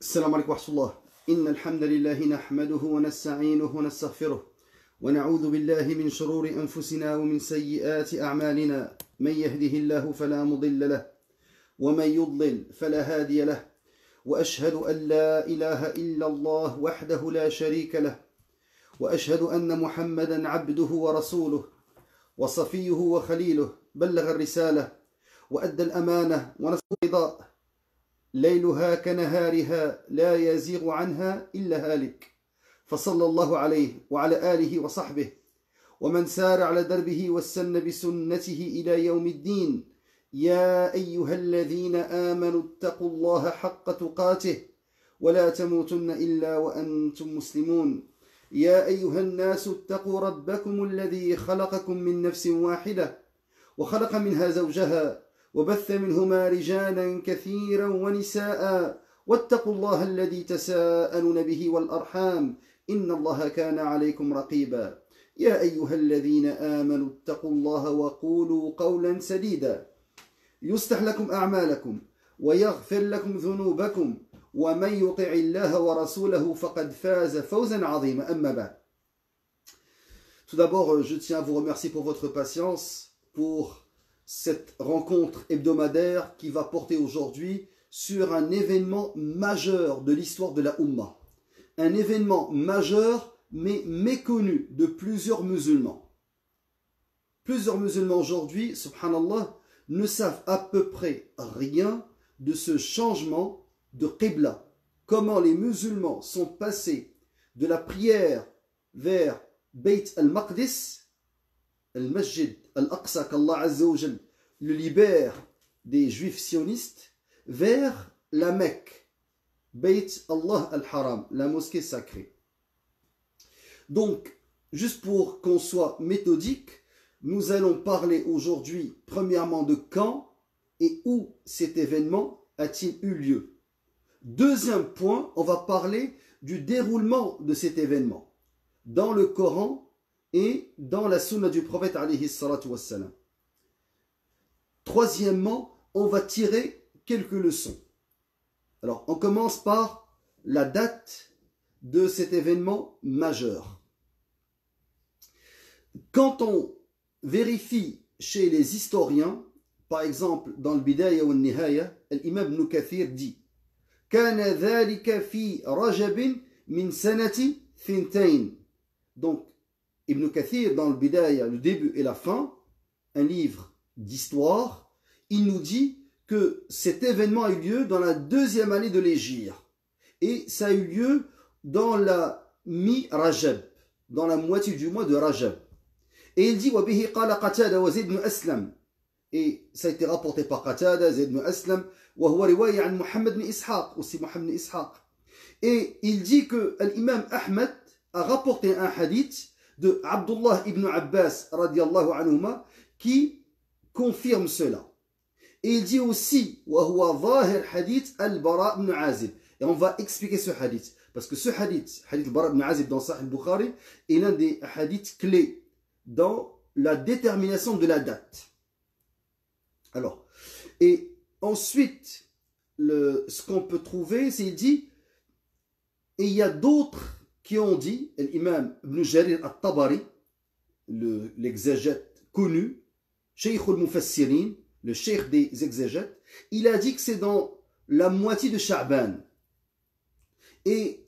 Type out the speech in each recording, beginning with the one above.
السلام عليكم ورحمة الله. إن الحمد لله نحمده ونستعينه ونستغفره ونعوذ بالله من شرور أنفسنا ومن سيئات أعمالنا. من يهده الله فلا مضل له ومن يضلل فلا هادي له، وأشهد أن لا إله إلا الله وحده لا شريك له، وأشهد أن محمدا عبده ورسوله وصفيه وخليله، بلغ الرسالة وأدى الأمانة ونصر الرضا، ليلها كنهارها لا يزيغ عنها إلا هالك، فصلى الله عليه وعلى آله وصحبه ومن سار على دربه واستنى بسنته إلى يوم الدين. يا أيها الذين آمنوا اتقوا الله حق تقاته ولا تموتن إلا وأنتم مسلمون. يا أيها الناس اتقوا ربكم الذي خلقكم من نفس واحدة وخلق منها زوجها وبث منهما رجالا كثيرا ونساء، واتقوا الله الذي تساءلون به والأرحام إن الله كان عليكم رقيبا. يا أيها الذين آمنوا اتقوا الله وقولوا قولا سديدا يصلح لكم أعمالكم ويغفر لكم ذنوبكم، ومن يطع الله ورسوله فقد فاز فوزا عظيما. أما بعد. Tout d'abord, je tiens à vous remercier pour votre patience, pour cette rencontre hebdomadaire qui va porter aujourd'hui sur un événement majeur de l'histoire de la Ummah. Un événement majeur mais méconnu de plusieurs musulmans. Plusieurs musulmans aujourd'hui, subhanallah, ne savent à peu près rien de ce changement de Qibla. Comment les musulmans sont passés de la prière vers Bayt al-Maqdis, al-Masjid al-Aqsa qu'Allah Azza wa Jal le libère des juifs sionistes, vers la Mecque, Bayt Allah al-Haram, la mosquée sacrée. Donc, juste pour qu'on soit méthodique, nous allons parler aujourd'hui premièrement de quand et où cet événement a-t-il eu lieu. Deuxième point, on va parler du déroulement de cet événement dans le Coran et dans la sunna du prophète alayhi salatu wassalam. Troisièmement, on va tirer quelques leçons. Alors, on commence par la date de cet événement majeur. Quand on vérifie chez les historiens, par exemple dans le Bidaya ou le Nihaya, l'imam Ibn Kathir dit كان ذلك في رجب من سنة ثنتين. Donc, Ibn Kathir dans le Bidaya, le début et la fin, un livre d'histoire, il nous dit que cet événement a eu lieu dans la deuxième année de l'Hégire. Et ça a eu lieu dans la mi-Rajab, dans la moitié du mois de Rajab. Et il dit وَبِهِ قَالَ قَتَادَ وَزَيْدْ بْنُ أَسْلَمَ. Et ça a été rapporté par Qatada, Zayd ibn Aslam, وهو رواية عن محمد بن إسحاق, aussi Muhammad ibn Ishaq. Et il dit que l'imam Ahmed a rapporté un hadith de Abdullah ibn Abbas radiallahu anhuma qui confirme cela. Et il dit aussi وهو ظاهر حديث البراء بن عازب. Et on va expliquer ce hadith parce que ce hadith, hadith al-Bara ibn Azib dans Sahih al-Bukhari, est l'un des hadiths clés dans la détermination de la date. Alors, et ensuite, ce qu'on peut trouver, c'est qu'il dit, et il y a d'autres qui ont dit, l'imam Ibn Jarir al-Tabari, l'exégète connu, Cheikh al-Mufassirin, le cheikh des exégètes, il a dit que c'est dans la moitié de Sha'ban. Et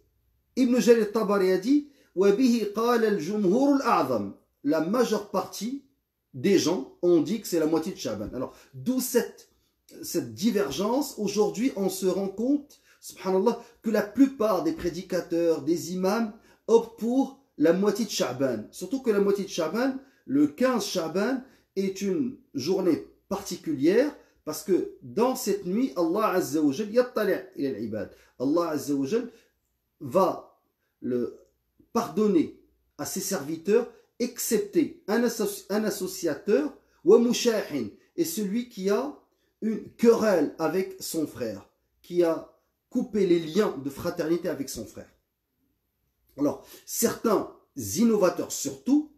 Ibn Jarir al-Tabari a dit, وَبِهِ قَالَ الْجُمْهُورُ الْأَعْظَمِ. La majeure partie des gens ont dit que c'est la moitié de Sha'ban. Alors, d'où cette divergence. Aujourd'hui, on se rend compte, subhanallah, que la plupart des prédicateurs, des imams, optent pour la moitié de Sha'ban. Surtout que la moitié de Sha'ban, le 15 Sha'ban, est une journée particulière parce que dans cette nuit, Allah Azza wa Jal yattali' ila al-ibad. Allah Azza wa Jal va le pardonner à ses serviteurs, excepté un associateur, wa mushahin, et celui qui a une querelle avec son frère, qui a coupé les liens de fraternité avec son frère. Alors, certains innovateurs surtout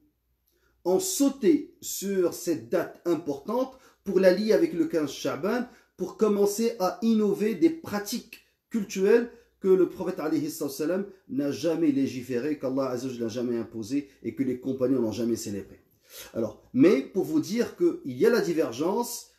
ont sauté sur cette date importante pour la lier avec le 15 Sha'ban, pour commencer à innover des pratiques cultuelles que le prophète alayhi salam n'a jamais légiféré, qu'Allah azza wa jalla n'a jamais imposé et que les compagnons n'ont jamais célébré. Alors, mais pour vous dire qu'il y a la divergence,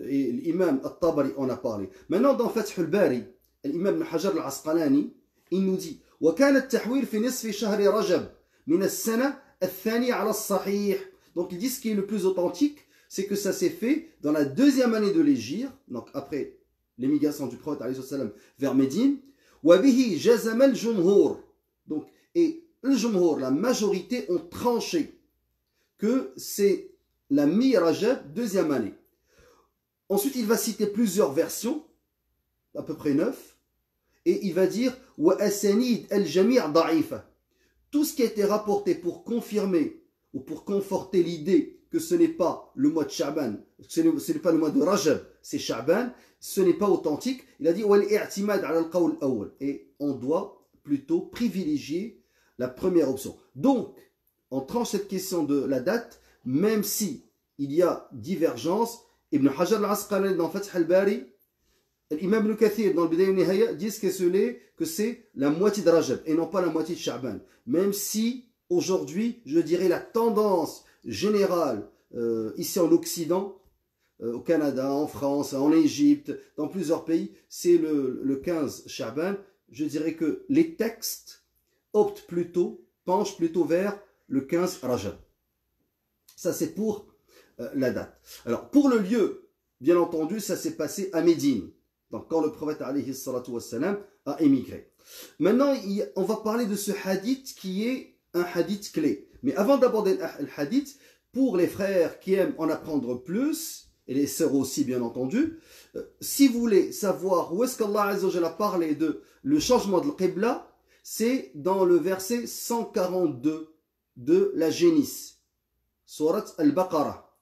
et l'imam At-Tabari en a parlé. Maintenant, dans Fath al-Bari, l'imam Ibn Hajar al-Asqalani, il nous dit وَكَانَ التَّحْوِيلُ فِي نِصْفِ شَهْرِ رَجَبْ مِنَ السَّنَةِ الثَّانِيَةِ عَلَى الصَّحِيحِ. Donc, il dit ce qui est le plus authentique, c'est que ça s'est fait dans la deuxième année de l'Hégire, donc après l'émigration du prophète alayhi salam vers Médine. وَبِهِ جَزَمَ الْجُمْهُورِ. Donc, et le jumhur, la majorité, ont tranché que c'est la mi-Rajab, deuxième année. Ensuite, il va citer plusieurs versions, à peu près 9, et il va dire وَأَسَانِيدْ الْجَمِيعْ ضَعِيفَةٌ. Tout ce qui a été rapporté pour confirmer ou pour conforter l'idée que ce n'est pas le mois de Sha'ban, ce n'est pas le mois de Rajab, c'est Sha'ban, ce n'est pas authentique. Il a dit وَالْإِعْتِمَادْ عَلَى الْقَوْلِ الْأَوَّلِ. Et on doit plutôt privilégier la première option. Donc, on tranche cette question de la date, même si il y a divergence. Ibn Hajar al-Asqalani dans Fath al-Bari, l'imam Ibn Kathir dans le Bidaya al-Nihaya disent que c'est la moitié de Rajab et non pas la moitié de Sha'ban. Même si aujourd'hui, je dirais la tendance générale ici en Occident, au Canada, en France, en Égypte, dans plusieurs pays, c'est le 15 Sha'ban. Je dirais que les textes penchent plutôt vers le 15 Rajab. Ça c'est pour la date. Alors pour le lieu, bien entendu, ça s'est passé à Médine, donc quand le prophète alayhi salatu wassalam a émigré. Maintenant, on va parler de ce hadith qui est un hadith clé. Mais avant d'aborder le hadith, pour les frères qui aiment en apprendre plus, et les sœurs aussi bien entendu, si vous voulez savoir où est-ce qu'Allah azza wa jalla a parlé de le changement de l'Qibla, c'est dans le verset 142 de la Génisse, Surat al-Baqarah,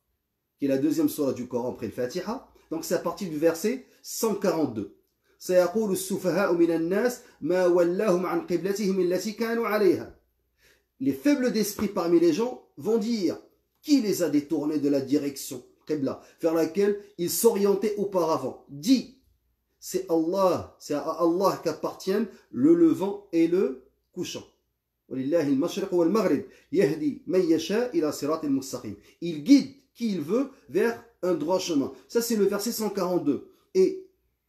qui est la deuxième sourate du Coran après le Fatiha. Donc c'est à partir du verset 142. سيقول السفهاء من الناس ما ولاهم عن قبلتهم التي كانوا عليها. Les faibles d'esprit parmi les gens vont dire qui les a détournés de la direction Qibla vers laquelle ils s'orientaient auparavant. Dis, c'est à Allah qu'appartiennent le levant et le couchant. Il guide qui il veut vers un droit chemin. Ça c'est le verset 142. Et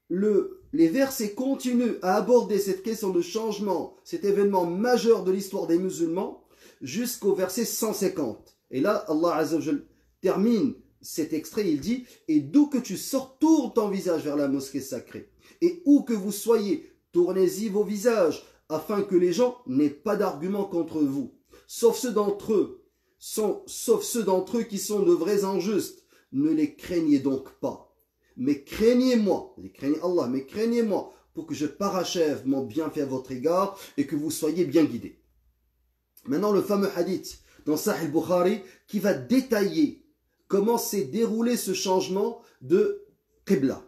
les versets continuent à aborder cette question de changement, cet événement majeur de l'histoire des musulmans, jusqu'au verset 150. Et là, Allah Azza wa Jal termine cet extrait, il dit « Et d'où que tu sors, tourne ton visage vers la mosquée sacrée. Et où que vous soyez, tournez-y vos visages, afin que les gens n'aient pas d'argument contre vous. Sauf ceux d'entre eux qui sont de vrais injustes. Ne les craignez donc pas. Mais craignez-moi, craignez Allah, mais craignez-moi pour que je parachève mon bienfait à votre égard et que vous soyez bien guidés. » Maintenant, le fameux hadith dans Sahih Bukhari qui va détailler comment s'est déroulé ce changement de Qibla.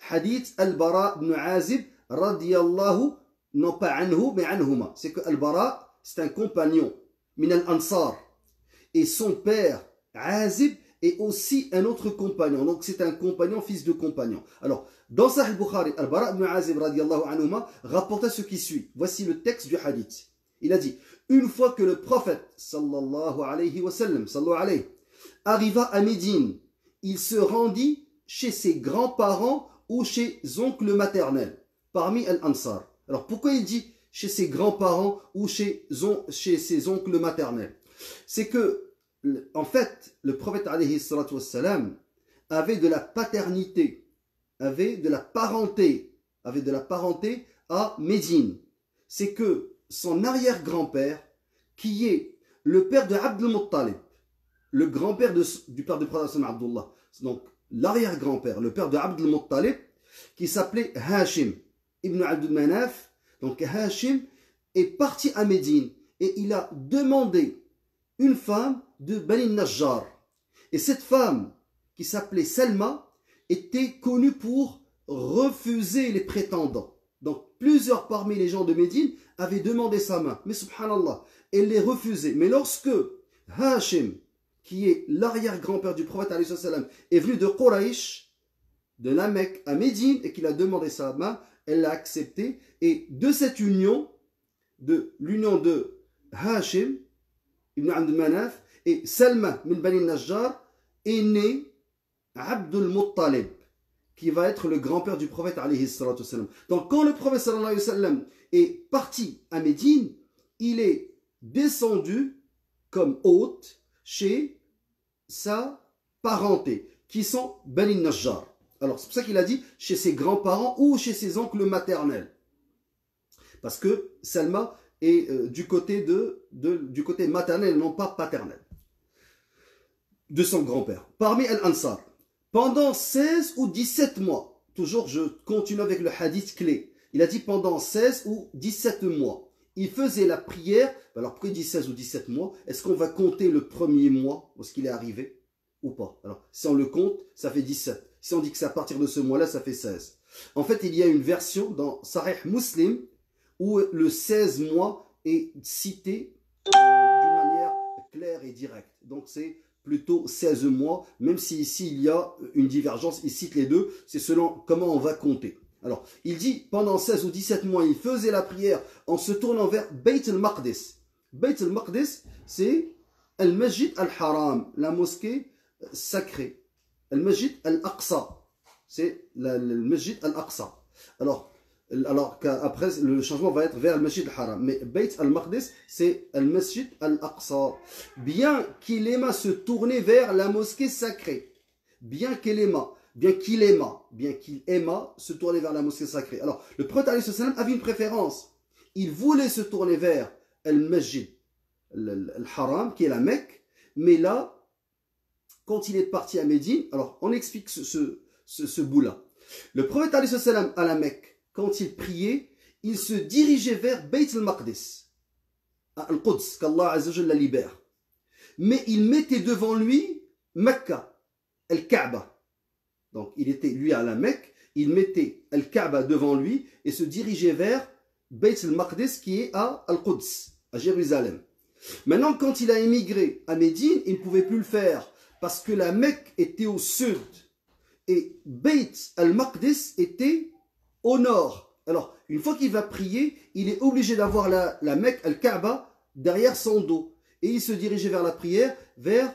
Hadith Al-Bara ibn Azib radiyallahu, non pas anhu, mais anhuma. C'est que Al-Bara, c'est un compagnon, min al-Ansar. Et son père, Azib, est aussi un autre compagnon. Donc c'est un compagnon, fils de compagnon. Alors, dans Sahih Bukhari, Al-Bara ibn Azib radiyallahu anhuma rapporta ce qui suit. Voici le texte du hadith. Il a dit, une fois que le prophète, sallallahu alayhi wa sallam, sallallahu alayhi, arriva à Médine, il se rendit chez ses grands-parents ou chez oncles maternels, parmi Al-Ansar. Alors pourquoi il dit chez ses grands-parents ou chez ses oncles maternels? C'est que, en fait, le prophète alayhi salatu wassalam avait de la paternité, avait de la parenté à Médine. C'est que son arrière-grand-père, qui est le père de Abdul Muttalib, le grand-père du père du prophète Abdullah, donc l'arrière-grand-père, le père de Abdul Muttalib, qui s'appelait Hashim ibn Abdul Manaf. Donc Hashim est parti à Médine et il a demandé une femme de Bani Najjar. Et cette femme, qui s'appelait Selma, était connue pour refuser les prétendants. Donc plusieurs parmi les gens de Médine avaient demandé sa main. Mais subhanallah, elle les refusait. Mais lorsque Hashim, qui est l'arrière-grand-père du prophète alayhi salam, est venu de Quraysh, de la Mecque à Médine, et qu'il a demandé sa main, elle l'a accepté. Et de cette union, de l'union de Hashim ibn Abd Manaf et Salma min Bani Najjar, est né Abdul Muttalib, qui va être le grand-père du prophète alayhi salatu wassalam. Donc quand le prophète sallallahu alayhi wa sallam est parti à Médine, il est descendu comme hôte chez sa parenté, qui sont Bani Najjar. Alors c'est pour ça qu'il a dit chez ses grands-parents ou chez ses oncles maternels. Parce que Salma est du côté maternel, non pas paternel, de son grand-père. Parmi Al-Ansar, pendant 16 ou 17 mois, toujours je continue avec le hadith clé, il a dit pendant 16 ou 17 mois, il faisait la prière. Alors pourquoi il dit 16 ou 17 mois? Est-ce qu'on va compter le premier mois où il est arrivé ou pas? Alors si on le compte, ça fait 17. Si on dit que c'est à partir de ce mois-là, ça fait 16. En fait, il y a une version dans Sahih Muslim où le 16 mois est cité d'une manière claire et directe. Donc c'est plutôt 16 mois, même si ici il y a une divergence, il cite les deux, c'est selon comment on va compter. Alors, il dit, pendant 16 ou 17 mois, il faisait la prière en se tournant vers Bayt al-Maqdis. Bayt al-Maqdis, c'est Al-Masjid al-Haram, la mosquée sacrée. Al-Masjid al-Aqsa, c'est le Masjid al-Aqsa. Alors qu'après, le changement va être vers le Masjid al-Haram. Mais Bayt al-Maqdis, c'est al-Masjid al-Aqsa. Bien qu'il aima se tourner vers la mosquée sacrée. Bien qu'il aima se tourner vers la mosquée sacrée. Alors, le prophète alayhi salam avait une préférence. Il voulait se tourner vers al-Masjid al-Haram, qui est la Mecque. Mais là, quand il est parti à Médine, alors on explique ce bout-là. Le prophète alayhi salam à la Mecque, quand il priait, il se dirigeait vers Bayt al-Maqdis, Al-Quds, qu'Allah Azza wa Jalla la libère. Mais il mettait devant lui Mecca, Al-Kaaba. Donc il était lui à la Mecque, il mettait Al-Kaaba devant lui et se dirigeait vers Bayt al-Maqdis qui est à Al-Quds, à Jérusalem. Maintenant, quand il a émigré à Médine, il ne pouvait plus le faire parce que la Mecque était au sud et Bayt al-Maqdis était au nord. Alors, une fois qu'il va prier, il est obligé d'avoir la Mecque, Al-Kaaba, derrière son dos. Et il se dirigeait vers la prière, vers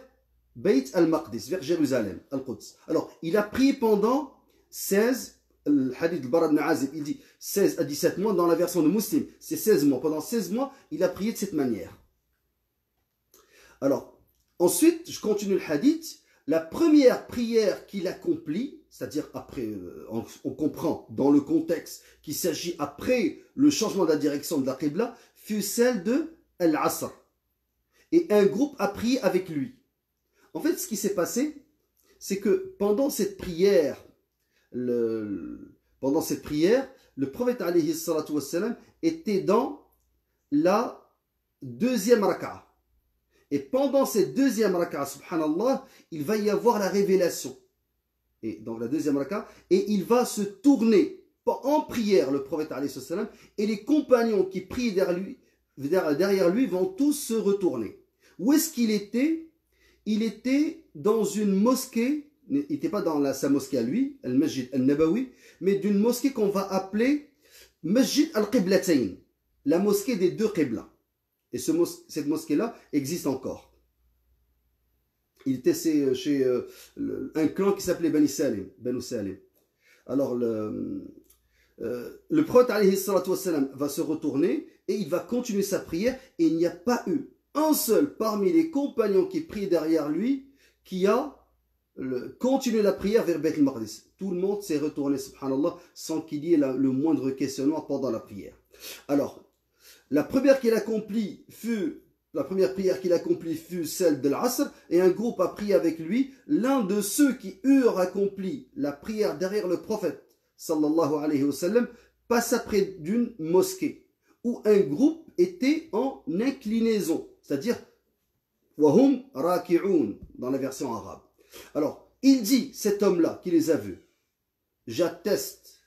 Bayt al-Maqdis, vers Jérusalem, Al-Quds. Alors, il a prié pendant 16, le hadith al-Bara ibn Azib, il dit 16 à 17 mois, dans la version de Muslim, c'est 16 mois. Pendant 16 mois, il a prié de cette manière. Alors, ensuite, je continue le hadith. La première prière qu'il accomplit, c'est-à-dire après, on comprend dans le contexte qu'il s'agit après le changement de la direction de la Qibla, fut celle de Al-Asr. Et un groupe a prié avec lui. En fait, ce qui s'est passé, c'est que pendant cette prière, le prophète alayhi salatu wassalam était dans la deuxième raka'a. Et pendant cette deuxième raka'a, subhanallah, il va y avoir la révélation. Et donc la deuxième raka'a, et il va se tourner en prière, le prophète alayhi salam, et les compagnons qui prient derrière lui vont tous se retourner. Où est-ce qu'il était? Il était dans une mosquée, il n'était pas dans sa mosquée à lui, Al-Masjid al-Nabawi, mais d'une mosquée qu'on va appeler Masjid al-Qiblatayn, la mosquée des deux Qibla. Et cette mosquée-là existe encore. Il était chez un clan qui s'appelait Banu Salim. Alors, le prophète alayhi salatu wassalam va se retourner et il va continuer sa prière. Et il n'y a pas eu un seul parmi les compagnons qui prient derrière lui qui a continué la prière vers Bayt al-Maqdis. Tout le monde s'est retourné, subhanallah, sans qu'il y ait le moindre questionnement pendant la prière. Alors, la première prière qu'il accomplit fut celle de l'Asr, et un groupe a prié avec lui. L'un de ceux qui eurent accompli la prière derrière le prophète, sallallahu alayhi wa sallam, passa près d'une mosquée, où un groupe était en inclinaison, c'est-à-dire wahum raki'un dans la version arabe. Alors, il dit, cet homme-là qui les a vus, j'atteste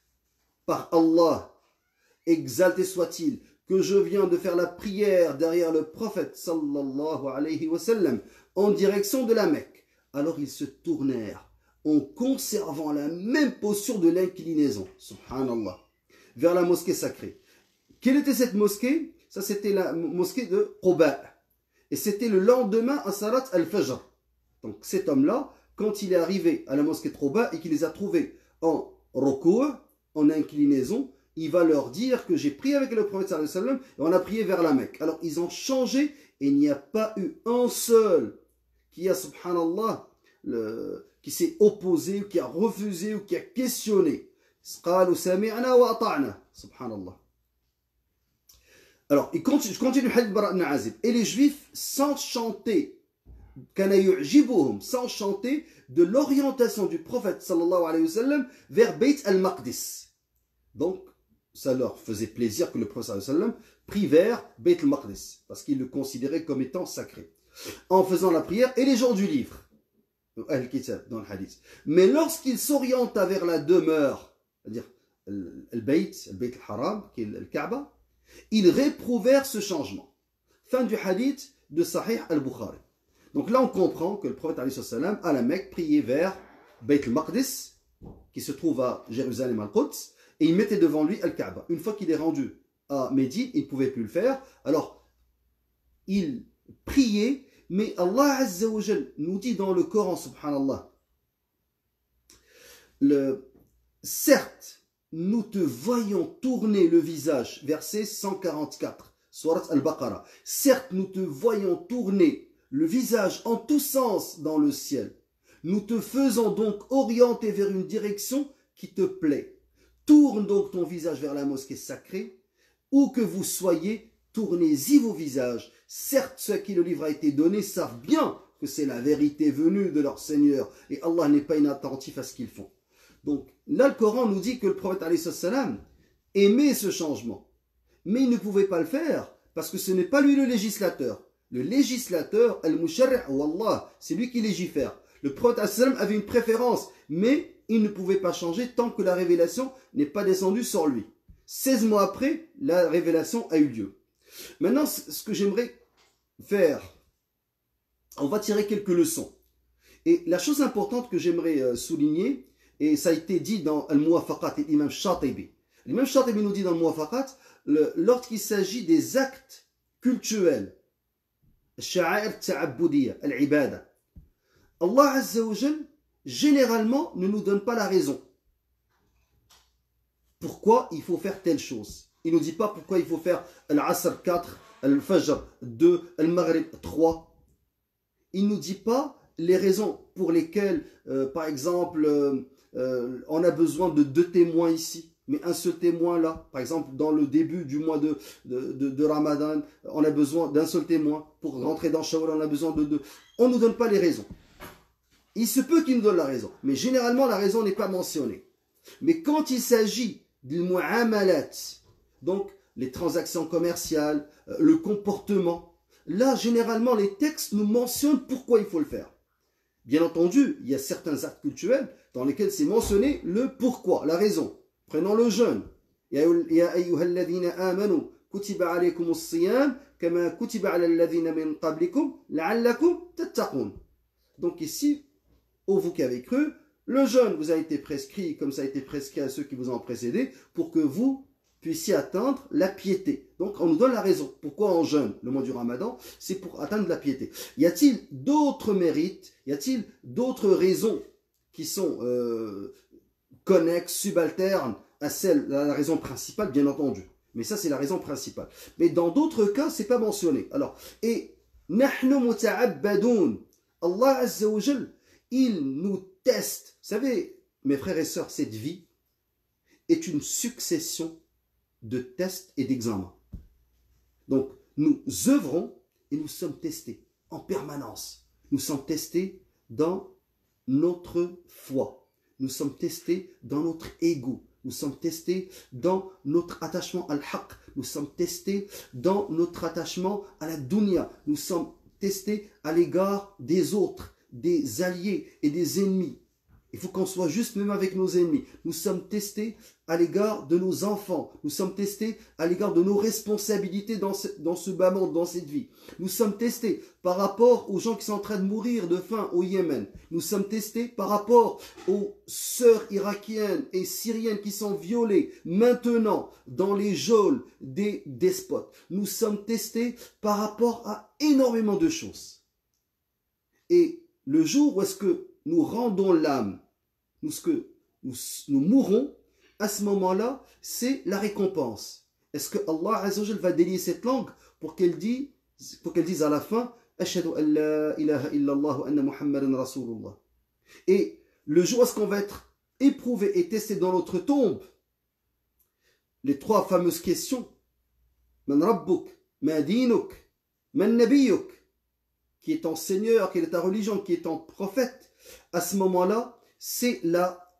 par Allah, exalté soit-il, que je viens de faire la prière derrière le prophète sallallahu alayhi wa sallam en direction de la Mecque. Alors ils se tournèrent en conservant la même posture de l'inclinaison. Subhanallah. vers la mosquée sacrée. Quelle était cette mosquée? Ça, c'était la mosquée de Quba. Et c'était le lendemain à Salat al-Fajr. Donc cet homme-là, quand il est arrivé à la mosquée de Quba et qu'il les a trouvés en ruku', en inclinaison, il va leur dire que j'ai prié avec le prophète sallallahu alayhi wa sallam et on a prié vers la Mecque. Alors ils ont changé et il n'y a pas eu un seul qui a, subhanallah, qui s'est opposé ou qui a refusé ou qui a questionné. قالوا سمعنا وأطعنا. Subhanallah. Alors, je continue le hadith Bara ibn Azib. Et les juifs, sans chanter, sans chanter de l'orientation du prophète sallallahu alayhi wa sallam vers Bayt al-Maqdis. Donc, ça leur faisait plaisir que le prophète sallallahu alayhi wa sallam prie vers Bayt al-Maqdis, parce qu'ils le considéraient comme étant sacré. En faisant la prière, et les gens du livre, Al-Kitab, dans le hadith. Mais lorsqu'ils s'orientent vers la demeure, c'est-à-dire al-Bayt al-Haram, qui est le Kaaba, ils réprouvèrent ce changement. Fin du hadith de Sahih al-Bukhari. Donc là, on comprend que le prophète alayhi salam à la Mecque priait vers Bayt al-Maqdis, qui se trouve à Jérusalem al-Quds, et il mettait devant lui al-Kaaba. Une fois qu'il est rendu à Médine, il ne pouvait plus le faire. Alors, il priait, mais Allah Azza wa Jal nous dit dans le Coran, subhanallah, certes, nous te voyons tourner le visage, verset 144, Surat al-Baqarah. Certes, nous te voyons tourner le visage en tous sens dans le ciel. Nous te faisons donc orienter vers une direction qui te plaît. Tourne donc ton visage vers la mosquée sacrée. Où que vous soyez, tournez-y vos visages. Certes, ceux à qui le livre a été donné savent bien que c'est la vérité venue de leur Seigneur. Et Allah n'est pas inattentif à ce qu'ils font. Donc là, le Coran nous dit que le prophète alayhi salam aimait ce changement. Mais il ne pouvait pas le faire parce que ce n'est pas lui le législateur. Le législateur, al-musharri' wallah, c'est lui qui légifère. Le prophète alayhi salam avait une préférence, mais il ne pouvait pas changer tant que la révélation n'est pas descendue sur lui. 16 mois après, la révélation a eu lieu. Maintenant, ce que j'aimerais faire, on va tirer quelques leçons. Et la chose importante que j'aimerais souligner, et ça a été dit dans Al-Muwafaqat et l'imam Shatibi. L'imam Shatibi nous dit dans Al-Muwafaqat, lorsqu'il s'agit des actes cultuels, Sha'air ta'abbudiyya, al-ibada, Allah Azza wa Jal, généralement, ne nous donne pas la raison. Pourquoi il faut faire telle chose? Il ne nous dit pas pourquoi il faut faire Al-Asr 4, Al-Fajr 2, Al-Maghrib 3. Il ne nous dit pas les raisons pour lesquelles, par exemple, on a besoin de 2 témoins ici, mais un seul témoin là. Par exemple, dans le début du mois de Ramadan, on a besoin d'un seul témoin. Pour rentrer dans Shawwal, on a besoin de 2. On ne nous donne pas les raisons. Il se peut qu'il nous donne la raison, mais généralement la raison n'est pas mentionnée. Mais quand il s'agit du mu'amalat, donc les transactions commerciales, le comportement, là généralement les textes nous mentionnent pourquoi il faut le faire. Bien entendu, il y a certains actes cultuels dans lesquels c'est mentionné le pourquoi, la raison. Prenons le jeûne. Ya ayyuhalladhina amanu kutiba alaykumus siyam kama kutiba ala alladhina min qablikum la'allakum tattaqun. Donc ici, ô vous qui avez cru, le jeûne vous a été prescrit comme ça a été prescrit à ceux qui vous ont précédé pour que vous puissiez atteindre la piété. Donc on nous donne la raison. Pourquoi on jeûne le mois du Ramadan? C'est pour atteindre la piété. Y a-t-il d'autres mérites? Y a-t-il d'autres raisons qui sont connexes, subalternes à la raison principale? Bien entendu. Mais ça c'est la raison principale. Mais dans d'autres cas, c'est pas mentionné. Alors, et nahnu muta'abbadoun. Allah Azza wa Jal, il nous teste. Vous savez, mes frères et sœurs, cette vie est une succession de tests et d'examens. Donc, nous œuvrons et nous sommes testés en permanence. Nous sommes testés dans notre foi. Nous sommes testés dans notre ego. Nous sommes testés dans notre attachement à l'haq. Nous sommes testés dans notre attachement à la dunya. Nous sommes testés à l'égard des autres, des alliés et des ennemis. Il faut qu'on soit juste même avec nos ennemis. Nous sommes testés à l'égard de nos enfants. Nous sommes testés à l'égard de nos responsabilités dans ce bas monde, dans cette vie. Nous sommes testés par rapport aux gens qui sont en train de mourir de faim au Yémen. Nous sommes testés par rapport aux sœurs irakiennes et syriennes qui sont violées maintenant dans les geôles des despotes. Nous sommes testés par rapport à énormément de choses. Et le jour où est-ce que nous rendons l'âme, nous mourrons, à ce moment-là, c'est la récompense. Est-ce que Allah Azza wa Jal va délier cette langue pour qu'elle dise à la fin Ashhadu an la ilaha illallah wa anna Muhammadan Rasulullah. Et le jour où est-ce qu'on va être éprouvé et testé dans notre tombe, les trois fameuses questions Man Rabbuk, Ma Dinuk, Man Nabiyuk, qui est ton Seigneur, quelle est ta religion, qui est ton prophète, à ce moment-là, c'est la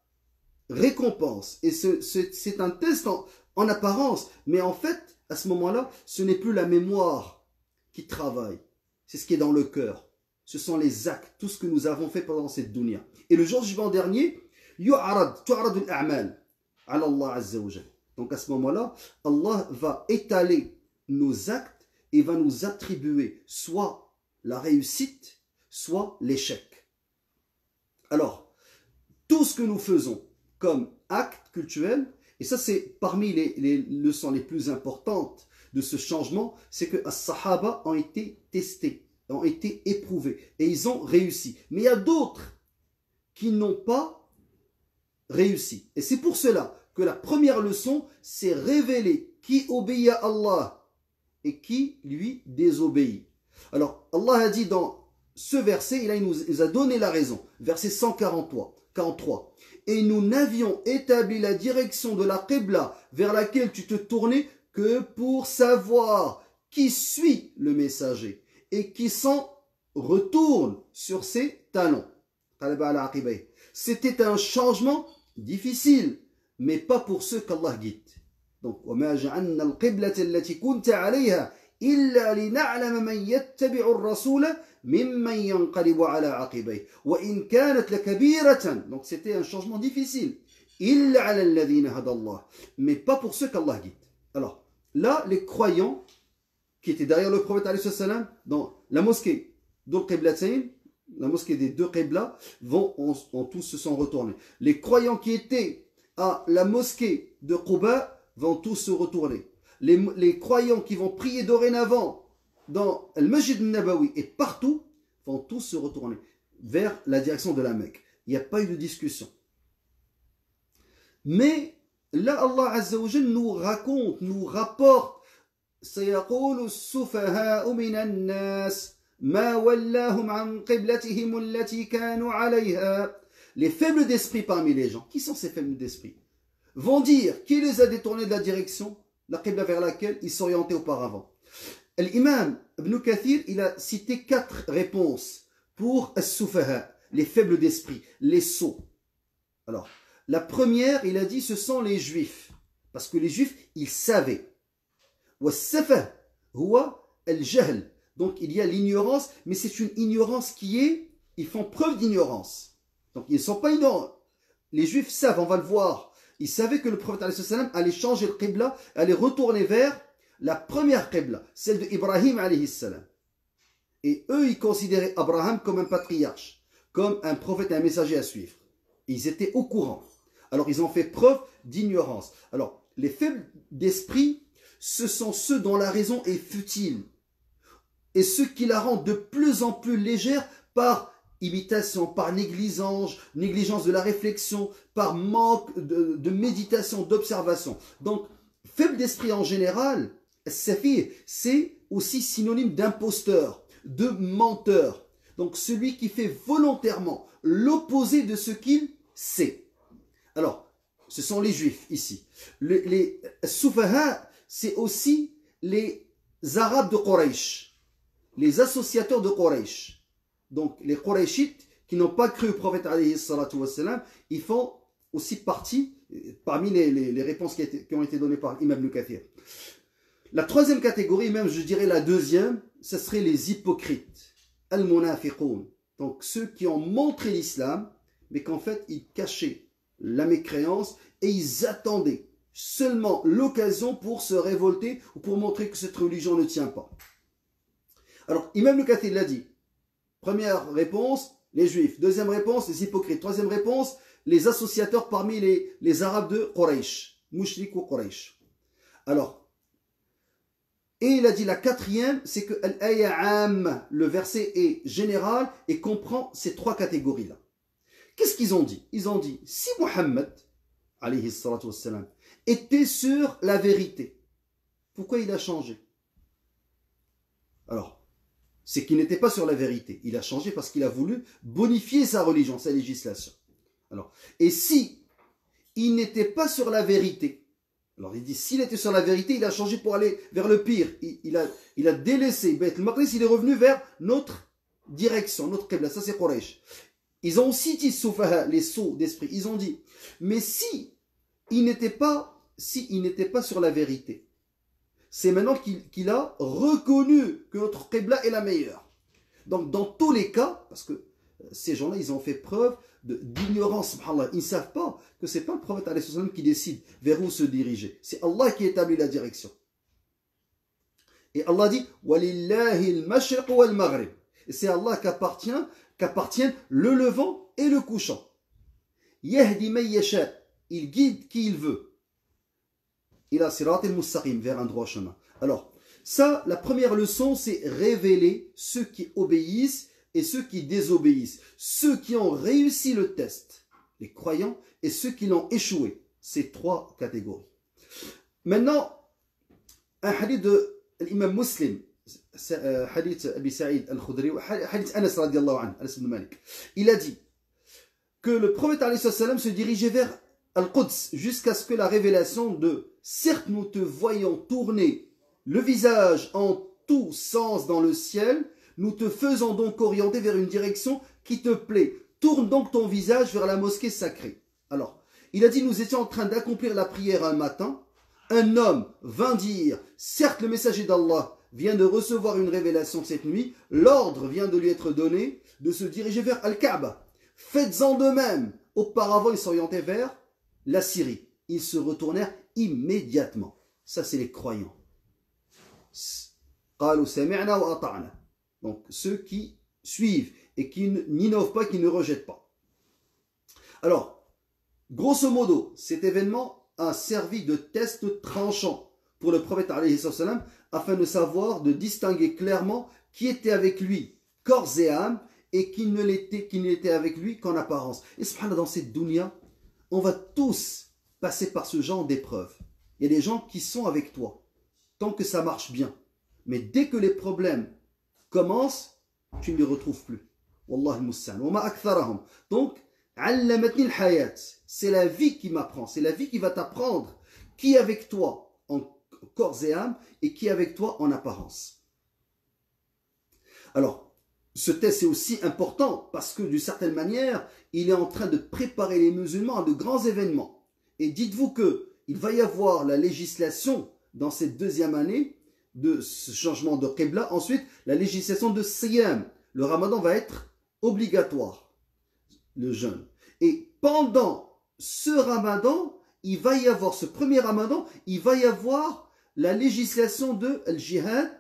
récompense. Et c'est un test en apparence, mais en fait, à ce moment-là, ce n'est plus la mémoire qui travaille. C'est ce qui est dans le cœur. Ce sont les actes, tout ce que nous avons fait pendant cette dunya. Et le jour suivant dernier, tu'arad al-a'mal ala Allah Azza wa Jal. Donc à ce moment-là, Allah va étaler nos actes et va nous attribuer soit la réussite, soit l'échec. Alors, tout ce que nous faisons comme acte cultuel, et ça c'est parmi les leçons les plus importantes de ce changement, c'est que les Sahaba ont été testés, ont été éprouvés, et ils ont réussi. Mais il y a d'autres qui n'ont pas réussi. Et c'est pour cela que la première leçon, c'est révéler qui obéit à Allah et qui lui désobéit. Alors, Allah a dit dans ce verset, il nous a donné la raison. Verset 143. Et nous n'avions établi la direction de la Qibla vers laquelle tu te tournais que pour savoir qui suit le messager et qui s'en retourne sur ses talons. C'était un changement difficile, mais pas pour ceux qu'Allah guide. Donc, وَمَا جَعَلْنَا الْقِبْلَةَ الَّتِي كُنْتَ عَلَيْهَا إِلَّا لِنَعْلَمَ مَنْ يَتَّبِعُ الرَّسُولَ مِمَّنْ يَنْقَلِبُ عَلَى عَقِبَيْهِ وَإِنْ كَانَتْ لَكَبِيرَةً. Donc c'était un changement difficile. إِلَّا عَلَى الَّذِينَ هَدَى اللَّهِ. Mais pas pour ceux qu'Allah guide. Alors, là, les croyants qui étaient derrière le prophète alayhi salam, dans la mosquée d'Ul Qiblatayn, la mosquée des deux Qibla, ont tous se sont retournés. Les croyants qui étaient à la mosquée de Quba vont tous se retourner. Les croyants qui vont prier dorénavant dans le Masjid al-Nabawi et partout vont tous se retourner vers la direction de la Mecque. Il n'y a pas eu de discussion. Mais là, Allah Azza wa Jal nous raconte, nous rapporte سيقول السفهاء من الناس ما ولاهم عن قبلتهم التي كانوا عليها. Les faibles d'esprit parmi les gens, qui sont ces faibles d'esprit, vont dire qui les a détournés de la direction, la qibla vers laquelle ils s'orientaient auparavant. L'imam Ibn Kathir, il a cité 4 réponses pour as-sufaha, les faibles d'esprit, les sots. Alors, la première, il a dit, ce sont les juifs. Parce que les juifs, ils savaient. Was-safah huwa al-jahl. Donc, il y a l'ignorance, mais c'est une ignorance qui est, ils font preuve d'ignorance. Donc, ils ne sont pas ignorants. Les juifs savent, on va le voir. Ils savaient que le prophète allait changer le qibla, allait retourner vers la première qibla, celle de Ibrahim alayhi salam. Et eux, ils considéraient Abraham comme un patriarche, comme un prophète et un messager à suivre. Et ils étaient au courant. Alors, ils ont fait preuve d'ignorance. Alors, les faibles d'esprit, ce sont ceux dont la raison est futile. Et ceux qui la rendent de plus en plus légère par imitation, par négligence de la réflexion, par manque de méditation, d'observation. Donc, faible d'esprit en général, c'est aussi synonyme d'imposteur, de menteur. Donc, celui qui fait volontairement l'opposé de ce qu'il sait. Alors, ce sont les juifs ici. Les Soufaha, c'est aussi les Arabes de Quraysh, les associateurs de Quraysh. Donc, les Qurayshites qui n'ont pas cru au prophète alayhi salatu wassalam, ils font aussi partie, parmi les réponses qui ont été données par Imam Ibn Kathir. La troisième catégorie, même je dirais la deuxième, ce serait les hypocrites, al-munafiqoun. Donc, ceux qui ont montré l'islam, mais qu'en fait, ils cachaient la mécréance et ils attendaient seulement l'occasion pour se révolter ou pour montrer que cette religion ne tient pas. Alors, Imam Ibn Kathir l'a dit. Première réponse, les Juifs. Deuxième réponse, les hypocrites. Troisième réponse, les associateurs parmi les Arabes de Quraysh. Mushrik ou Quraysh. Alors, et il a dit la quatrième, c'est que Al-Ay'am, le verset est général et comprend ces trois catégories-là. Qu'est-ce qu'ils ont dit? Ils ont dit, si Muhammad, alayhi salatu wassalam, était sur la vérité, pourquoi il a changé? Alors, c'est qu'il n'était pas sur la vérité. Il a changé parce qu'il a voulu bonifier sa religion, sa législation. Alors, et si il n'était pas sur la vérité, alors il dit, s'il était sur la vérité, il a changé pour aller vers le pire. Il a délaissé Beit al-Maqdis, il est revenu vers notre direction, notre qibla. Ça c'est Quraysh. Ils ont aussi dit, les sots d'esprit, ils ont dit, mais si il n'était pas sur la vérité, c'est maintenant qu'il a reconnu que notre qibla est la meilleure. Donc dans tous les cas, parce que ces gens-là, ils ont fait preuve d'ignorance, subhanallah. Ils ne savent pas que ce n'est pas le prophète alayhi salam qui décide vers où se diriger. C'est Allah qui établit la direction. Et Allah dit Walillahi al-mashriq wal-maghrib. Et c'est Allah qu'appartiennent le levant et le couchant. Yahdi man yasha. Il guide qui il veut. Il a sirat al-mustaqim, vers un droit chemin. Alors, ça, la première leçon, c'est révéler ceux qui obéissent et ceux qui désobéissent. Ceux qui ont réussi le test, les croyants, et ceux qui l'ont échoué. Ces trois catégories. Maintenant, un hadith de l'imam Muslim, hadith Abi Sa'id al-Khudri, hadith Anas radiallahu anhu, Anas ibn Malik. Il a dit que le prophète alayhi salam se dirigeait vers Al-Quds jusqu'à ce que la révélation de « Certes, nous te voyons tourner le visage en tous sens dans le ciel, nous te faisons donc orienter vers une direction qui te plaît. Tourne donc ton visage vers la mosquée sacrée. » Alors, il a dit, nous étions en train d'accomplir la prière un matin. Un homme vint dire, certes le messager d'Allah vient de recevoir une révélation cette nuit. L'ordre vient de lui être donné de se diriger vers Al-Kaaba. Faites-en de même. Auparavant, il s'orientait vers la Syrie. Ils se retournèrent immédiatement. Ça, c'est les croyants. Donc, ceux qui suivent et qui n'innovent pas, qui ne rejettent pas. Alors, grosso modo, cet événement a servi de test tranchant pour le prophète alayhi salam afin de savoir, de distinguer clairement qui était avec lui corps et âme et qui n'était avec lui qu'en apparence. Et subhanallah, dans cette dunya, on va tous passer par ce genre d'épreuve. Il y a des gens qui sont avec toi tant que ça marche bien. Mais dès que les problèmes commencent, tu ne les retrouves plus. Wallah al-Musta'an. Wa ma aktharahum. Donc, allamatni al-hayat. C'est la vie qui m'apprend. C'est la vie qui va t'apprendre qui est avec toi en corps et âme et qui est avec toi en apparence. Alors, ce test est aussi important parce que d'une certaine manière, il est en train de préparer les musulmans à de grands événements. Et dites-vous qu'il va y avoir la législation dans cette deuxième année de ce changement de qibla. Ensuite, la législation de Siyam. Le ramadan va être obligatoire, le jeûne. Et pendant ce ramadan, il va y avoir, ce premier ramadan, il va y avoir la législation de al-jihad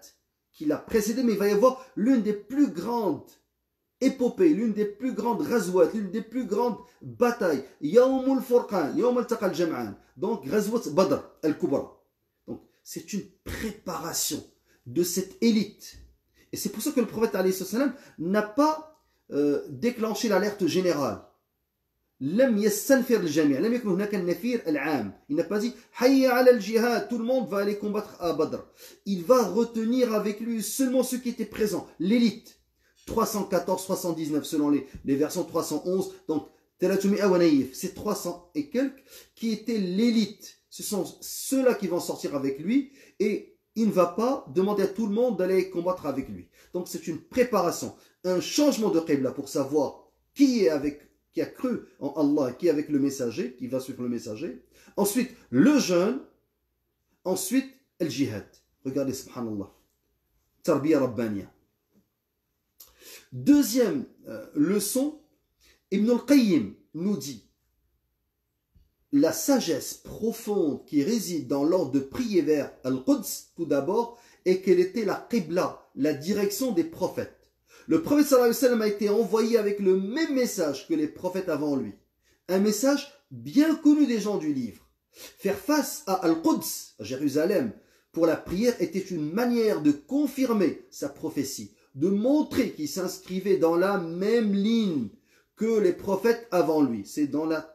qui l'a précédé, mais il va y avoir l'une des plus grandes épopées, l'une des plus grandes razouat, l'une des plus grandes batailles. Yawm al-Furqan, Yawm al-Taqa al-Jam'an. Donc, razouat Badr al-Kubra. Donc, c'est une préparation de cette élite. Et c'est pour ça que le prophète alayhi salam n'a pas déclenché l'alerte générale. Il n'a pas dit hayya ala al-jihad, tout le monde va aller combattre à Badr. Il va retenir avec lui seulement ceux qui étaient présents, l'élite. 314, 319 selon les versions 311. Donc, c'est 300 et quelques qui étaient l'élite. Ce sont ceux-là qui vont sortir avec lui et il ne va pas demander à tout le monde d'aller combattre avec lui. Donc, c'est une préparation, un changement de qibla pour savoir qui a cru en Allah, qui est avec le messager, qui va suivre le messager. Ensuite, le jeûne. Ensuite, le jihad. Regardez, subhanallah. Tarbiya Rabbaniya. Deuxième leçon, Ibn al-Qayyim, nous dit la sagesse profonde qui réside dans l'ordre de prier vers Al-Quds, tout d'abord, est quelle était la Qibla, la direction des prophètes. Le prophète sallallahu alayhi wa sallam a été envoyé avec le même message que les prophètes avant lui. Un message bien connu des gens du livre. Faire face à Al-Quds, à Jérusalem, pour la prière était une manière de confirmer sa prophétie, de montrer qu'il s'inscrivait dans la même ligne que les prophètes avant lui. C'est dans la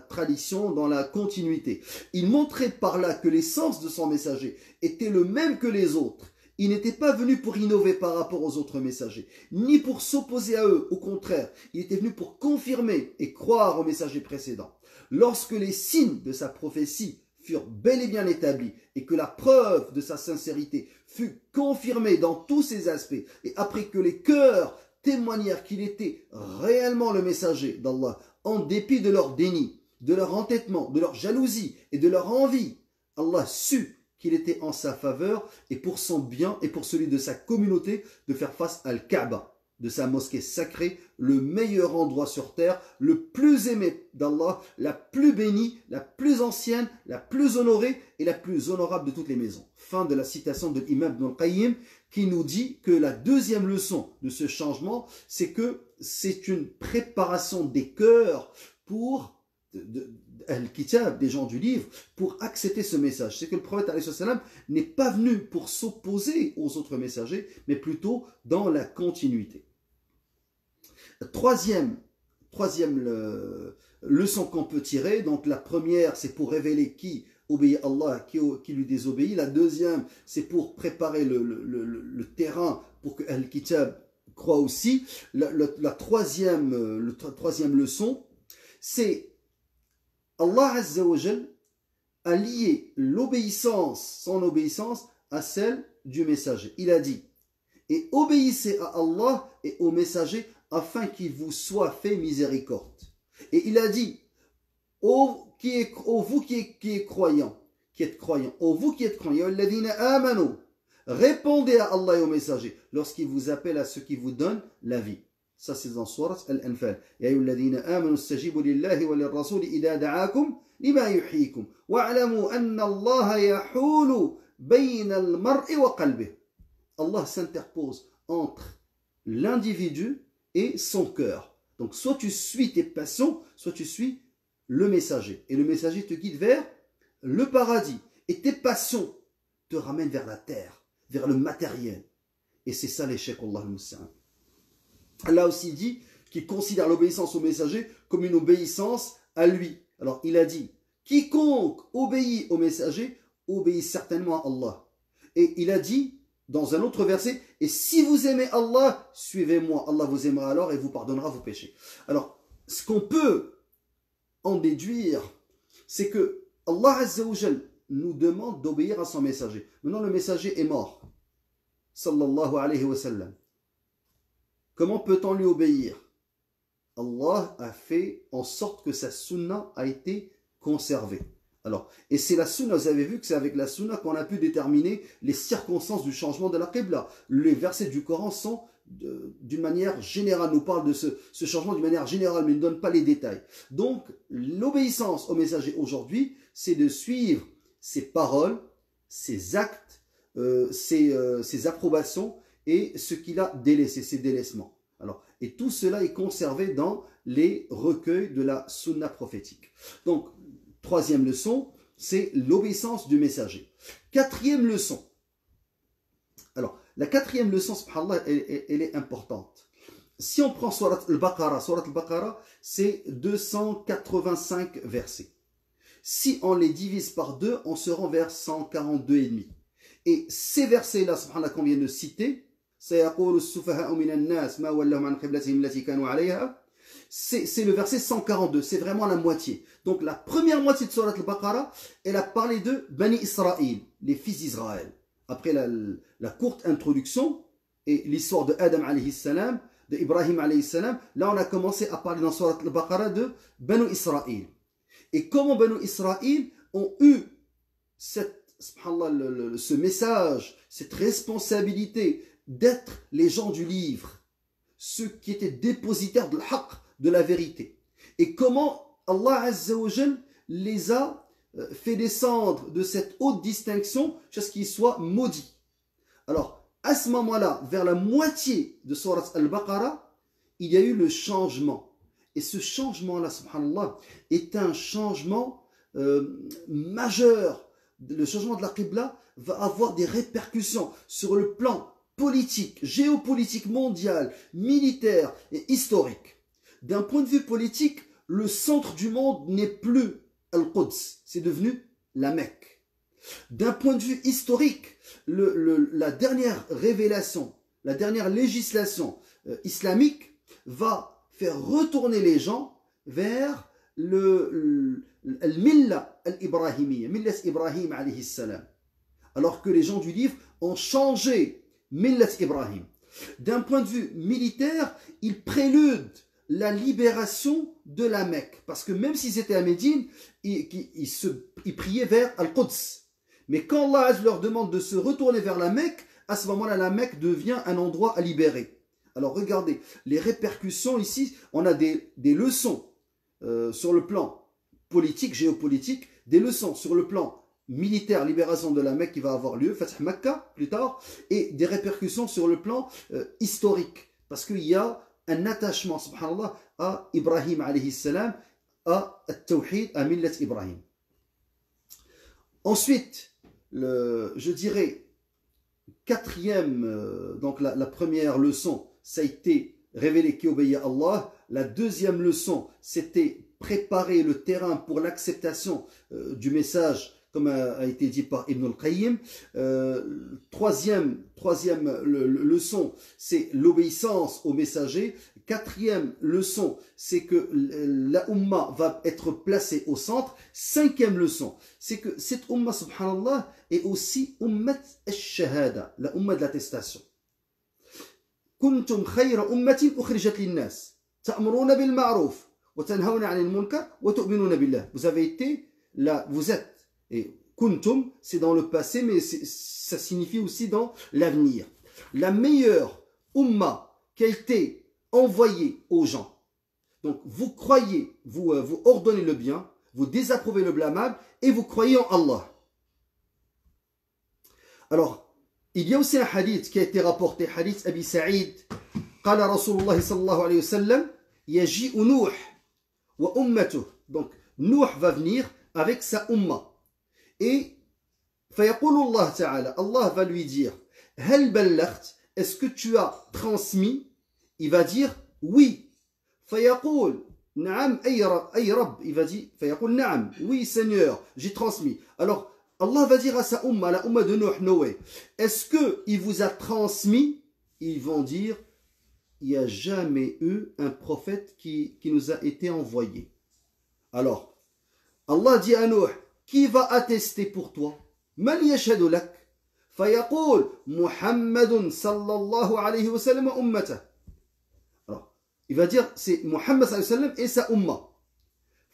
tradition, dans la continuité. Il montrait par là que l'essence de son messager était le même que les autres. Il n'était pas venu pour innover par rapport aux autres messagers, ni pour s'opposer à eux. Au contraire, il était venu pour confirmer et croire aux messagers précédents. Lorsque les signes de sa prophétie furent bel et bien établis et que la preuve de sa sincérité fut confirmée dans tous ses aspects, et après que les cœurs témoignèrent qu'il était réellement le messager d'Allah, en dépit de leur déni, de leur entêtement, de leur jalousie et de leur envie, Allah sut qu'il était en sa faveur et pour son bien et pour celui de sa communauté de faire face à Al-Kaaba, de sa mosquée sacrée, le meilleur endroit sur terre, le plus aimé d'Allah, la plus bénie, la plus ancienne, la plus honorée et la plus honorable de toutes les maisons. Fin de la citation de l'imam Ibn al-Qayyim qui nous dit que la deuxième leçon de ce changement, c'est que c'est une préparation des cœurs pour Al-Kitab, des gens du livre, pour accepter ce message. C'est que le prophète alayhi salam n'est pas venu pour s'opposer aux autres messagers, mais plutôt dans la continuité. Troisième leçon qu'on peut tirer, donc la première c'est pour révéler qui obéit à Allah, qui lui désobéit. La deuxième c'est pour préparer le terrain pour que Al-Kitab croit aussi. La troisième leçon, c'est Allah Azza wa Jal a lié son obéissance à celle du messager. Il a dit, et obéissez à Allah et au messager afin qu'il vous soit fait miséricorde. Et il a dit, ô vous qui êtes croyants, ô vous qui êtes croyants, répondez à Allah et au messager lorsqu'il vous appelle à ce qui vous donne la vie. Ça c'est dans Surat Al-Anfal. Ya ayyuhalladhina amanu istajibu lillahi wa lirrasuli idha da'akum lima yuhyikum wa'lamu anna Allah yahulu bayna al-mar'i wa qalbihi. Allah s'interpose entre l'individu et son cœur. Donc soit tu suis tes passions, soit tu suis le messager. Et le messager te guide vers le paradis. Et tes passions te ramènent vers la terre, vers le matériel. Et c'est ça l'échec, Allah al-Musta'an. Allah aussi dit qu'il considère l'obéissance au messager comme une obéissance à lui. Alors il a dit, quiconque obéit au messager, obéit certainement à Allah. Et il a dit, dans un autre verset, et si vous aimez Allah, suivez-moi. Allah vous aimera alors et vous pardonnera vos péchés. Alors, ce qu'on peut en déduire, c'est que Allah Azza wa Jal nous demande d'obéir à son messager. Maintenant, le messager est mort. Sallallahu alayhi wa sallam. Comment peut-on lui obéir? Allah a fait en sorte que sa sunna a été conservée. Alors, et c'est la sunna, vous avez vu que c'est avec la sunna qu'on a pu déterminer les circonstances du changement de la Qibla. Les versets du Coran sont d'une manière générale, nous parlent de ce changement d'une manière générale, mais ne donnent pas les détails. Donc, l'obéissance au messager aujourd'hui, c'est de suivre ses paroles, ses actes, ses approbations et ce qu'il a délaissé, ses délaissements. Alors, et tout cela est conservé dans les recueils de la sunna prophétique. Donc, troisième leçon, c'est l'obéissance du messager. Quatrième leçon. Alors, la quatrième leçon, subhanallah, elle est importante. Si on prend Surat Al-Baqarah, c'est 285 versets. Si on les divise par deux, on se rend vers 142,5. Et ces versets-là, subhanallah, qu'on vient de citer, c'est le verset 142, c'est vraiment la moitié. Donc la première moitié de Surat Al-Baqarah, elle a parlé de Bani Israël, les fils d'Israël. Après la courte introduction et l'histoire de Adam alayhi salam, de Ibrahim alayhi salam, là on a commencé à parler dans Surat Al-Baqarah de Bani Israël. Et comment Bani Israël ont eu ce message, cette responsabilité d'être les gens du livre, ceux qui étaient dépositaires de l'haq, de la vérité. et comment Allah Azza wa Jal les a fait descendre de cette haute distinction jusqu'à ce qu'ils soient maudits. Alors, à ce moment-là, vers la moitié de Surat Al-Baqarah, il y a eu le changement. Et ce changement-là, subhanallah, est un changement majeur. Le changement de la Qibla va avoir des répercussions sur le plan politique, géopolitique mondial, militaire et historique. D'un point de vue politique, le centre du monde n'est plus Al-Quds, c'est devenu la Mecque. D'un point de vue historique, la dernière révélation, la dernière législation islamique va faire retourner les gens vers Al-Millah Al-Ibrahimiyya, Millat Ibrahim alayhi salam. Alors que les gens du livre ont changé Millat Ibrahim. D'un point de vue militaire, ils préludent la libération de la Mecque. Parce que même s'ils étaient à Médine, ils priaient vers Al-Quds. Mais quand Allah leur demande de se retourner vers la Mecque, à ce moment-là, la Mecque devient un endroit à libérer. Alors regardez, les répercussions ici, on a des leçons sur le plan politique, géopolitique, des leçons sur le plan militaire, libération de la Mecque qui va avoir lieu, Fath Makkah plus tard, et des répercussions sur le plan historique. Parce qu'il y a un attachement, subhanallah, à Ibrahim alayhi salam, à At-Tawhid, à Millat Ibrahim. Ensuite, je dirais, quatrième, donc la première leçon, ça a été révéler qui obéit à Allah. La deuxième leçon, c'était préparer le terrain pour l'acceptation du message, comme a été dit par Ibn al-Qayyim. Troisième leçon, c'est l'obéissance au messager. Quatrième leçon, c'est que la Ummah va être placée au centre. Cinquième leçon, c'est que cette Ummah, subhanallah, est aussi Ummat al-Shahada, la Ummah de l'attestation. Kuntum khayra ummatin ukhrijat linnas, ta'muruna bil ma'ruf, wa tanhawna 'anil munkar, wa tu'minuna billah. Vous avez été là, vous êtes. Et kuntum, c'est dans le passé, mais ça signifie aussi dans l'avenir. La meilleure Ummah qui a été envoyée aux gens. Donc vous croyez, vous ordonnez le bien, vous désapprouvez le blâmable et vous croyez en Allah. Alors, il y a aussi un hadith qui a été rapporté, hadith Abi Sa'id. قال رسول الله صلى الله عليه وسلم يجيء نوح وأمته. Donc Nuh va venir avec sa Ummah. Et فيقول الله تعالى, Allah va lui dire, هل بلغت, est-ce que tu as transmis? Il va dire oui. فيقول نعم أي رب, il va dire فيقول نعم, oui Seigneur, j'ai transmis. Alors Allah va dire à sa Ummah, la Ummah de Noé, est-ce qu'il vous a transmis? Ils vont dire, il n'y a jamais eu un prophète qui nous a été envoyé. Alors, Allah dit à Noé, qui va attester pour toi? Man yashhadu lak? Fayaqul Muhammadun sallallahu alayhi wa sallam wa ummata. Alors, il va dire, c'est Muhammad sallallahu alayhi wa sallam et sa Ummah.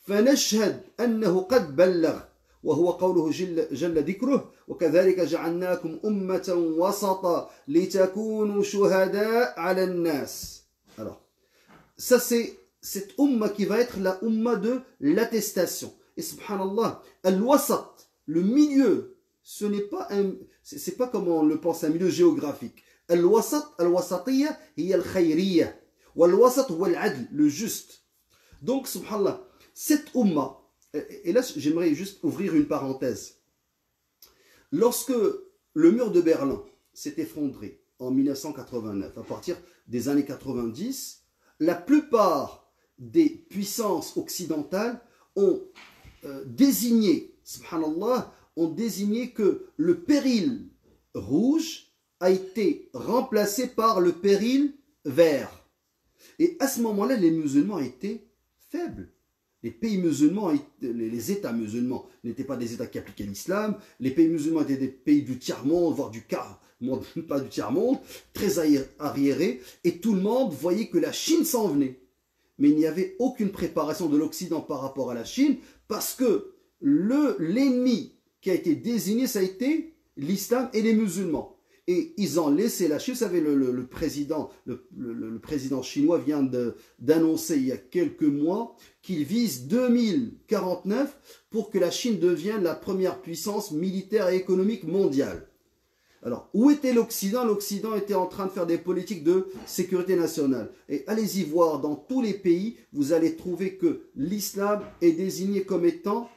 فنشهد أنه قد بلغ وهو قوله جل ذكره وكذلك جعلناكم أمة وسطا لتكونوا شهداء على الناس. Alors, ça c'est cette umma qui va être la umma de l'attestation. Et subhanallah, al-wasat, le milieu, ce n'est pas c'est pas comme on le pense, un milieu géographique. Al-wasat, al-wasatiyya, hiya al-khayriyya. Wal-wasat huwa al-adl, le juste. Donc subhanallah, cette umma, et là j'aimerais juste ouvrir une parenthèse. Lorsque le mur de Berlin s'est effondré en 1989, à partir des années 90, la plupart des puissances occidentales ont désigné, subhanallah, ont désigné que le péril rouge a été remplacé par le péril vert. Et à ce moment-là, les musulmans étaient faibles. Les pays musulmans, les États musulmans n'étaient pas des États qui appliquaient l'islam. Les pays musulmans étaient des pays du tiers-monde, voire du quart-monde, pas du tiers-monde, très arriérés. Et tout le monde voyait que la Chine s'en venait. Mais il n'y avait aucune préparation de l'Occident par rapport à la Chine, parce que l'ennemi qui a été désigné, ça a été l'islam et les musulmans. et ils ont laissé la Chine. Vous savez, le président chinois vient d'annoncer il y a quelques mois qu'il vise 2049 pour que la Chine devienne la première puissance militaire et économique mondiale. Alors, où était l'Occident? L'Occident était en train de faire des politiques de sécurité nationale. Et allez-y voir, dans tous les pays, vous allez trouver que l'islam est désigné comme étant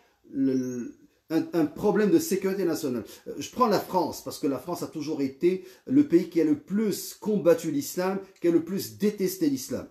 un problème de sécurité nationale. Je prends la France, parce que la France a toujours été le pays qui a le plus combattu l'islam, qui a le plus détesté l'islam.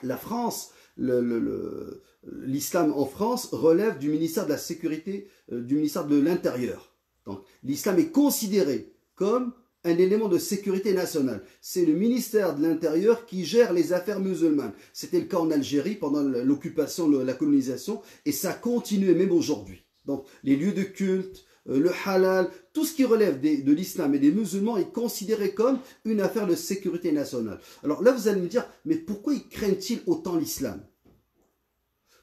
La France, l'islam en France relève du ministère de la Sécurité, du ministère de l'Intérieur. Donc, l'islam est considéré comme un élément de sécurité nationale. C'est le ministère de l'Intérieur qui gère les affaires musulmanes. C'était le cas en Algérie pendant l'occupation, la colonisation, et ça a continué même aujourd'hui. Donc, les lieux de culte, le halal, tout ce qui relève de l'islam et des musulmans est considéré comme une affaire de sécurité nationale. Alors là, vous allez me dire, mais pourquoi ils craignent-ils autant l'islam?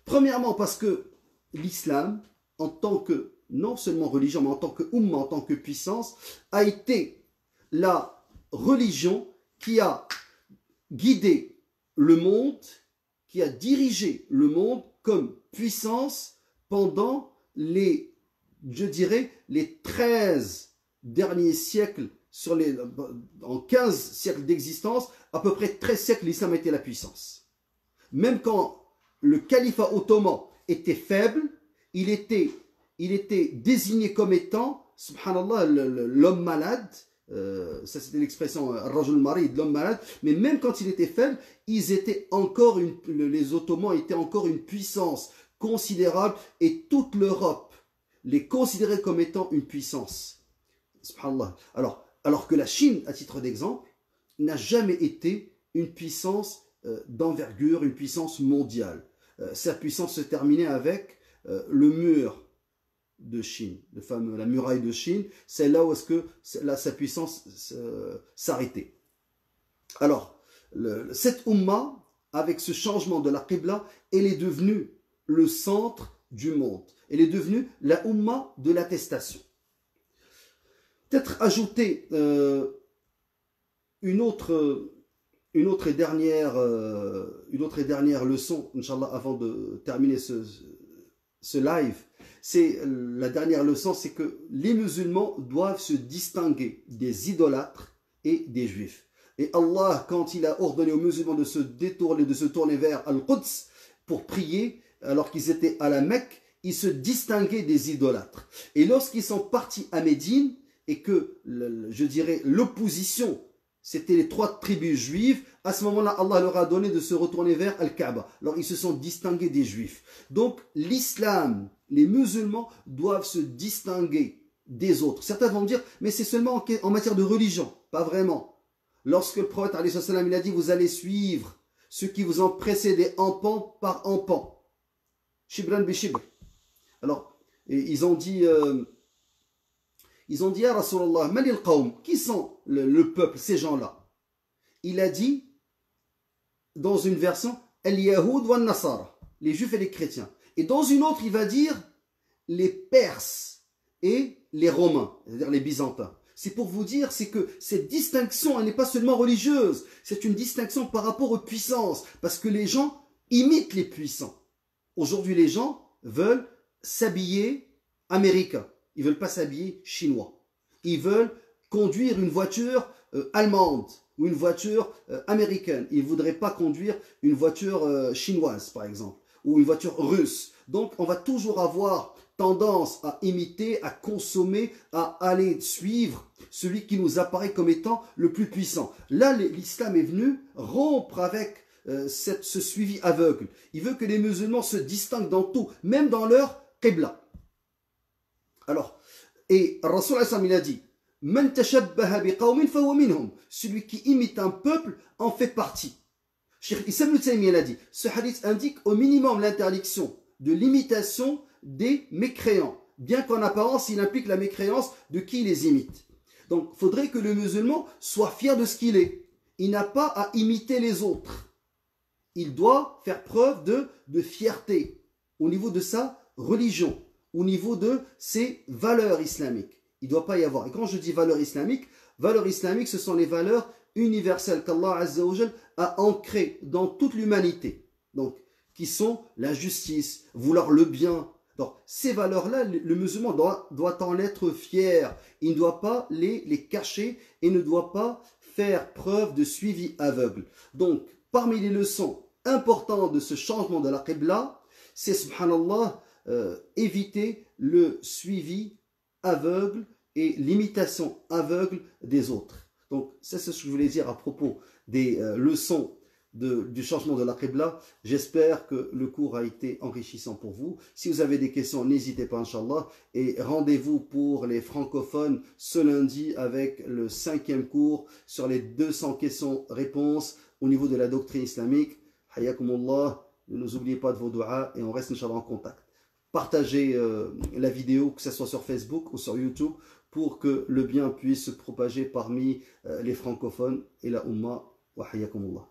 Premièrement, parce que l'islam, en tant que non seulement religion, mais en tant que umma, en tant que puissance, a été la religion qui a guidé le monde, qui a dirigé le monde comme puissance pendant je dirais, les 13 derniers siècles, en 15 siècles d'existence, à peu près 13 siècles, l'islam a été la puissance. Même quand le califat ottoman était faible, il était désigné comme étant, subhanallah, l'homme malade. Ça c'était l'expression rajul marid, l'homme malade. Mais même quand il était faible, les Ottomans étaient encore une puissance considérable, et toute l'Europe les considérait comme étant une puissance. Subhanallah. Alors que la Chine, à titre d'exemple, n'a jamais été une puissance d'envergure, une puissance mondiale. Sa puissance se terminait avec le mur de Chine, la muraille de Chine. C'est là où sa puissance s'arrêtait. Alors, cette umma, avec ce changement de la qibla, elle est devenue le centre du monde. Elle est devenue la umma de l'attestation. Peut-être ajouter une autre et dernière leçon, Inch'Allah, avant de terminer ce live. C'est la dernière leçon, c'est que les musulmans doivent se distinguer des idolâtres et des juifs. Et Allah, quand il a ordonné aux musulmans de se tourner vers Al-Quds pour prier, alors qu'ils étaient à la Mecque, ils se distinguaient des idolâtres. Et lorsqu'ils sont partis à Médine, et que, je dirais, l'opposition, c'était les 3 tribus juives, à ce moment-là, Allah leur a donné de se retourner vers Al-Kaaba. Alors, ils se sont distingués des juifs. Donc, l'islam, les musulmans doivent se distinguer des autres. Certains vont me dire, mais c'est seulement en matière de religion. Pas vraiment. Lorsque le prophète, alayhi salam, il a dit, vous allez suivre ceux qui vous ont précédé empan par empan. Shibran bi shibr. Alors, ils ont dit, Ya Rasulallah, Manil Qawm, qui sont le peuple, ces gens-là? Il a dit, dans une version, Al-Yahoud wa Nasara, les juifs et les chrétiens. Et dans une autre, il va dire, les Perses et les Romains, c'est-à-dire les Byzantins. C'est pour vous dire, c'est que cette distinction, elle n'est pas seulement religieuse, c'est une distinction par rapport aux puissances, parce que les gens imitent les puissants. Aujourd'hui, les gens veulent s'habiller américain. Ils ne veulent pas s'habiller chinois. Ils veulent conduire une voiture allemande ou une voiture américaine. Ils ne voudraient pas conduire une voiture chinoise, par exemple, ou une voiture russe. Donc, on va toujours avoir tendance à imiter, à consommer, à aller suivre celui qui nous apparaît comme étant le plus puissant. Là, l'islam est venu rompre avec ce suivi aveugle. Il veut que les musulmans se distinguent dans tout, même dans leur qibla. Alors, et Rasul il a dit, Man tashabbaha biqawmin fahuwa minhum. Celui qui imite un peuple en fait partie. Cheikh Issam ibn Taymiyyah a dit, ce hadith indique au minimum l'interdiction de l'imitation des mécréants, bien qu'en apparence il implique la mécréance de qui les imite. Donc, il faudrait que le musulman soit fier de ce qu'il est. Il n'a pas à imiter les autres. Il doit faire preuve de fierté au niveau de sa religion, au niveau de ses valeurs islamiques. Il ne doit pas y avoir. Et quand je dis valeurs islamiques, ce sont les valeurs universelles qu'Allah Azza wa Jal a ancrées dans toute l'humanité. Donc, qui sont la justice, vouloir le bien. Donc, ces valeurs-là, le musulman doit en être fier. Il ne doit pas les cacher et ne doit pas faire preuve de suivi aveugle. Donc, parmi les leçons importantes de ce changement de la Qibla, c'est, subhanallah, éviter le suivi aveugle et l'imitation aveugle des autres. Donc, c'est ce que je voulais dire à propos des leçons du changement de la Qibla. J'espère que le cours a été enrichissant pour vous. Si vous avez des questions, n'hésitez pas, Inch'Allah. Et rendez-vous pour les francophones ce lundi avec le 5e cours sur les 200 questions-réponses au niveau de la doctrine islamique. Hayakumullah. Ne nous oubliez pas de vos doigts et on reste, Inch'Allah, en contact. Partagez la vidéo, que ce soit sur Facebook ou sur YouTube, pour que le bien puisse se propager parmi les francophones et la Ummah. Wa hayakumullah.